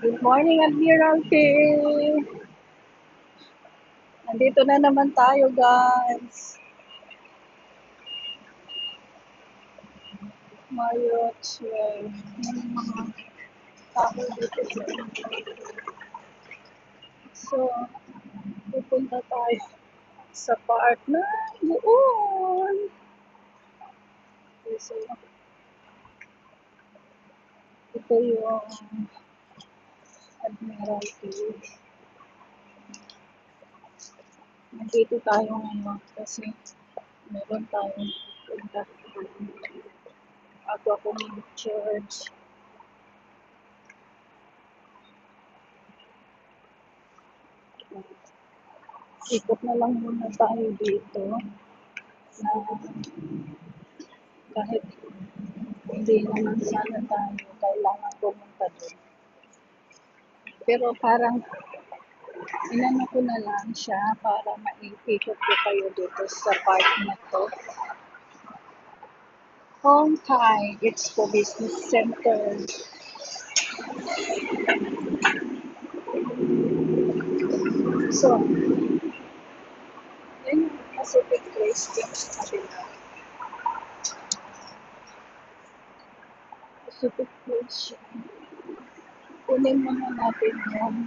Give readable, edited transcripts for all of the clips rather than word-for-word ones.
Good morning, Admiralty! Nandito na naman tayo, guys. Marriott Way. Yung mga tao dito sa So, pupunta tayo sa park na doon. Okay, so, ito yung Admiralty. Nandito tayo ngayon kasi meron tayong pupunta. Ako mag-church. Ikot na lang muna tayo dito na kahit hindi naman sana tayo kailangan pumunta doon. Pero parang inano ko na lang siya para maikot ko kayo dito sa park na to. Hong Thai Expo Business Center. So, yan yung Pacific Place dito sa kabila. Pacific Place siya. Kunin muna natin yung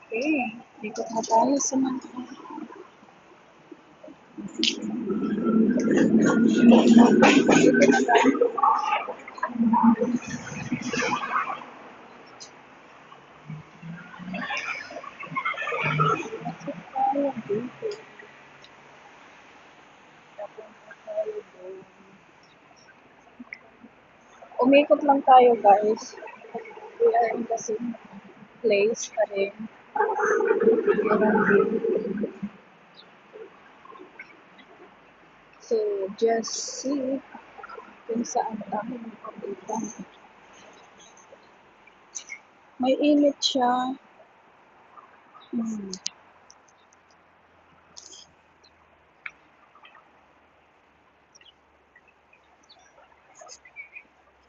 okay. Ikot na tayo sa mga tayo dito. Papunta tayo doon. Umikot lang tayo, guys. We are in the same place pa rin. So, just see kung saan tayo mapapunta. May init siya.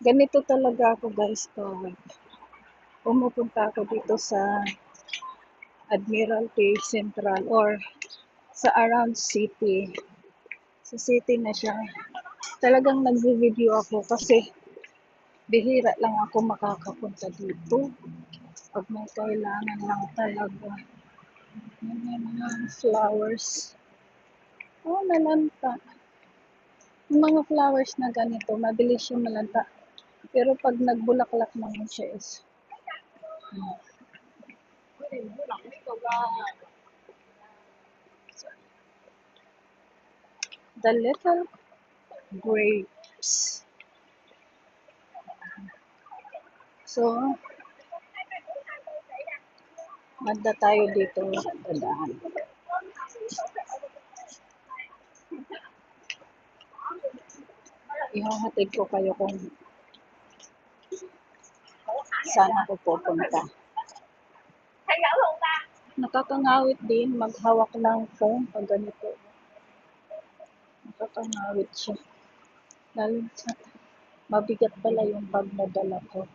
Ganito talaga ako, guys, pag pumupunta ako dito sa Admiralty Central or sa around city. Sa city na siya. Talagang nagvi-video ako kasi bihira lang ako makakapunta dito. Pag may kailangan lang talaga. May mga flowers. Oh, nalanta. Yung mga flowers na ganito, mabilis yung malanta. Pero pag nagbulaklak naman siya is the little grapes. So, banda tayo dito sa dadaan. Ihahatid ko kayo kung saan ako pupunta. Nakakangawit din maghawak ng phone pag ganito. Nakakangawit siya. Lalo sa mabigat pala yung bag na dala ko.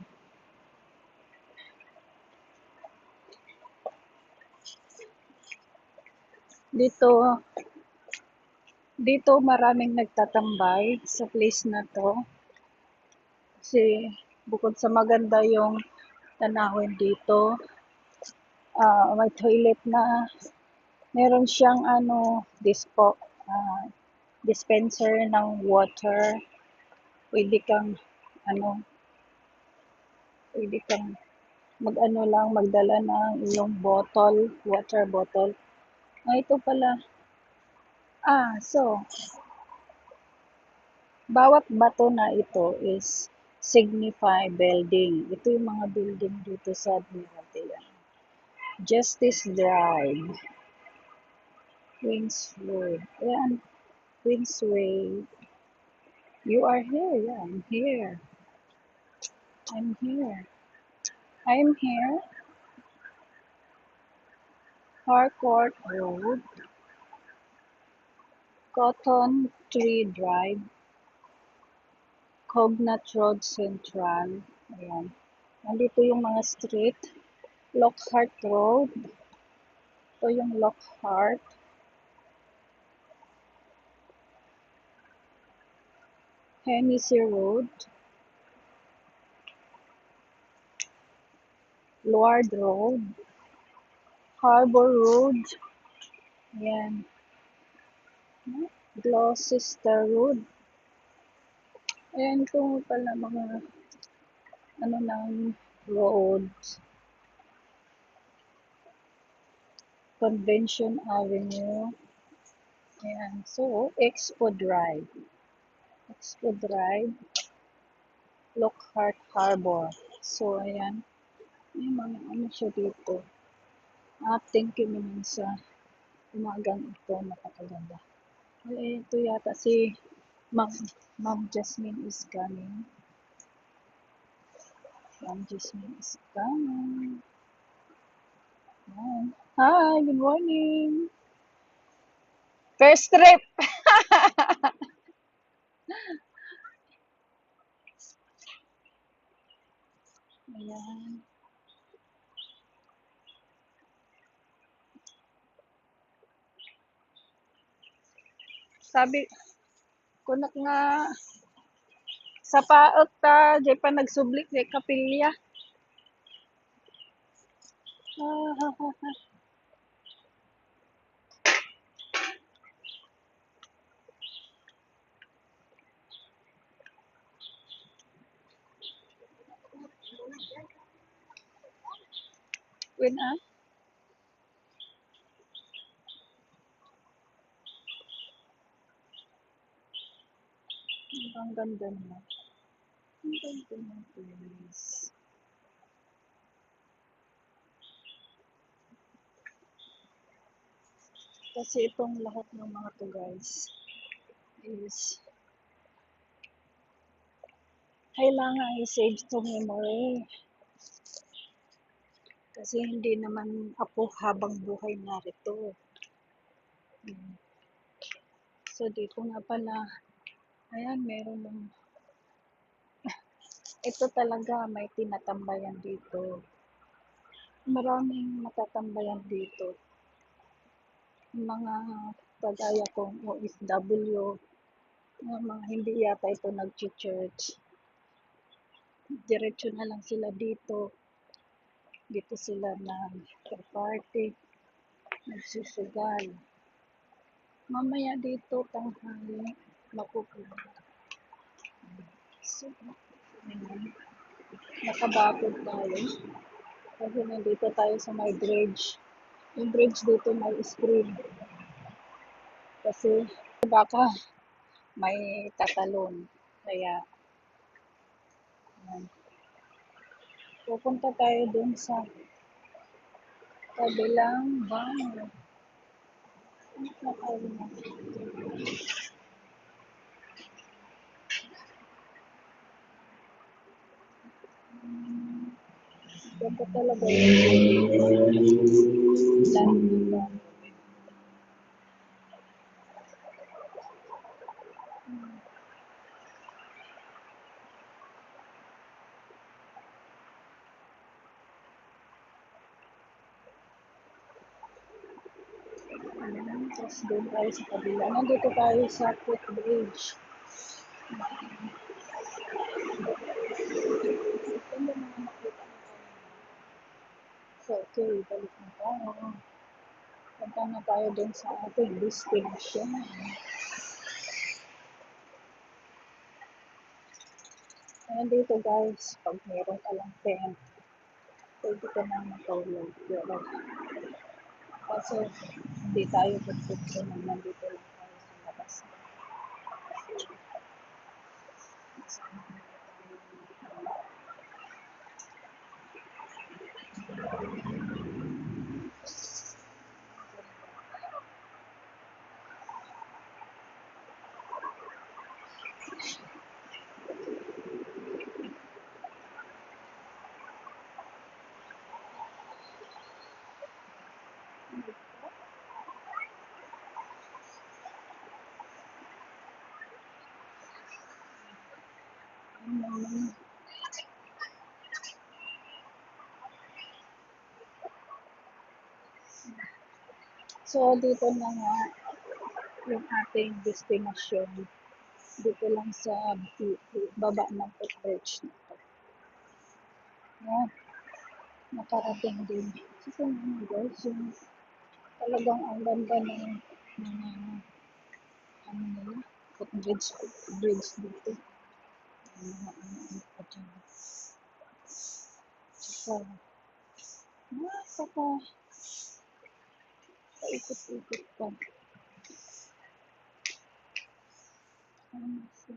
Dito maraming nagtatambay sa place na to. Kasi bukod sa maganda yung tanawin dito, may toilet na. Meron siyang dispenser ng water. Pwede kang ano, pwede kang magdala ng iyong bottle, water bottle. Ito pala. So, bawat bato na ito is signify building. Ito yung mga building dito sa Admiralty. Justice Drive. Queensway. Ayan, Queensway. You are here. Yeah, I'm here. I'm here. I'm here. Harcourt Road. Cotton Tree Drive, Cognat Road Central. Ayan. Nandito yung mga street. Lockhart Road. Ito yung Lockhart. Hennessy Road. Luard Road. Harbor Road. Ayan. Gloucester Road. Ayan, ito pala mga ng roads. Convention Avenue. Ayan. So, Expo Drive. Expo Drive. Lockhart Harbor. So, ayan. May mga siya dito. Thank you naman sa umagang ito. Napakaganda. Ito yata si Ma'am, Ma'am Jasmine is coming. Ma'am Jasmine is coming. Ayan. Hi, good morning. First trip. Ayan. Sabi, kunak nga sa paot ta, di pa nagsublik, di kapilya. Win ang ganda naman. Ang ganda ng place. Kasi itong lahat ng mga to guys is kailangan i-save to memory. Kasi hindi naman ako habang buhay narito. So dito nga pala, ayan, meron ng, ito talaga may tinatambayan dito. Maraming matatambayan dito. Mga kagaya kong OFW, mga hindi yata ito nag-church. Diretso na lang sila dito. Dito sila nag-party, nagsusugal. Mamaya dito, tanghali, mapupunta. So, nakabakod tayo. Kasi nandito tayo sa may bridge. Yung bridge dito may screen. Kasi baka may tatalon. Kaya, yan. Pupunta tayo dun sa kabilang banyo. Ganda talaga yun. Ganda. Tapos doon tayo sa kabila. Nandito tayo sa footbridge. Ganda naman nakita mo tayo. So, okay, balik na tayo. Punta na tayo doon sa ating destination. Ayan dito guys, pag meron ka lang tent, pwede ka na matulog. Kasi hindi tayo pagpunta na nandito lang tayo sa labas. naman. So, dito na nga yung ating destination. Dito lang sa baba ng footbridge na to. Yan, nakarating din. So, mga guys, yung talagang ang ganda ng mga ano nila, footbridge dito. Mga ano pa dyan. Saka, saka, paikot-ikot pa. So,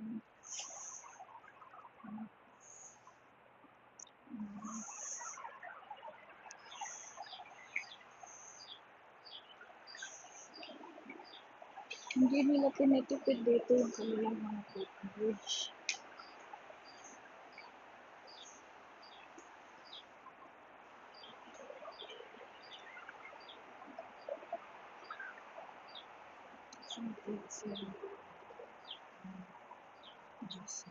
hindi nila tinitipid dito yung kanilang mga footbridge. It's just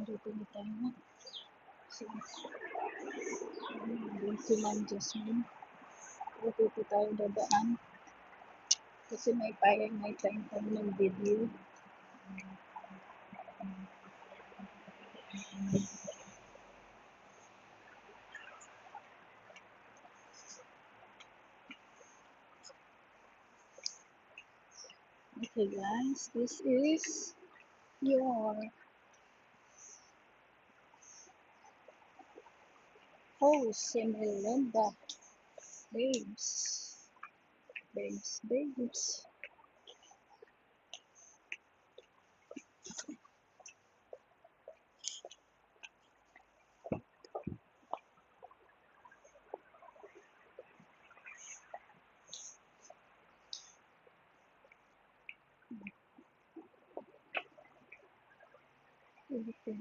dito na tayo na. So, din si Ma'am Jasmine. Dito tayo dadaan. Kasi may time kami ng video. Okay guys, this is your host, Melinda. Babes. Babes. Okay.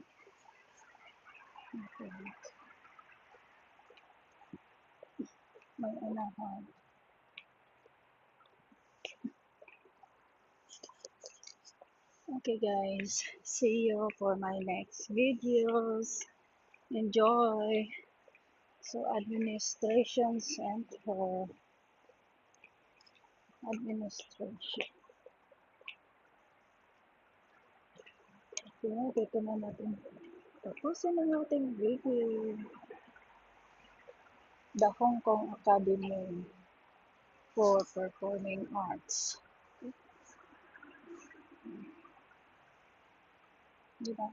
May unahan. Okay guys, see you for my next videos. Enjoy. So administration center. Administration. So, dito na natin. Tapusin na natin video. The Hong Kong Academy for Performing Arts. Diba?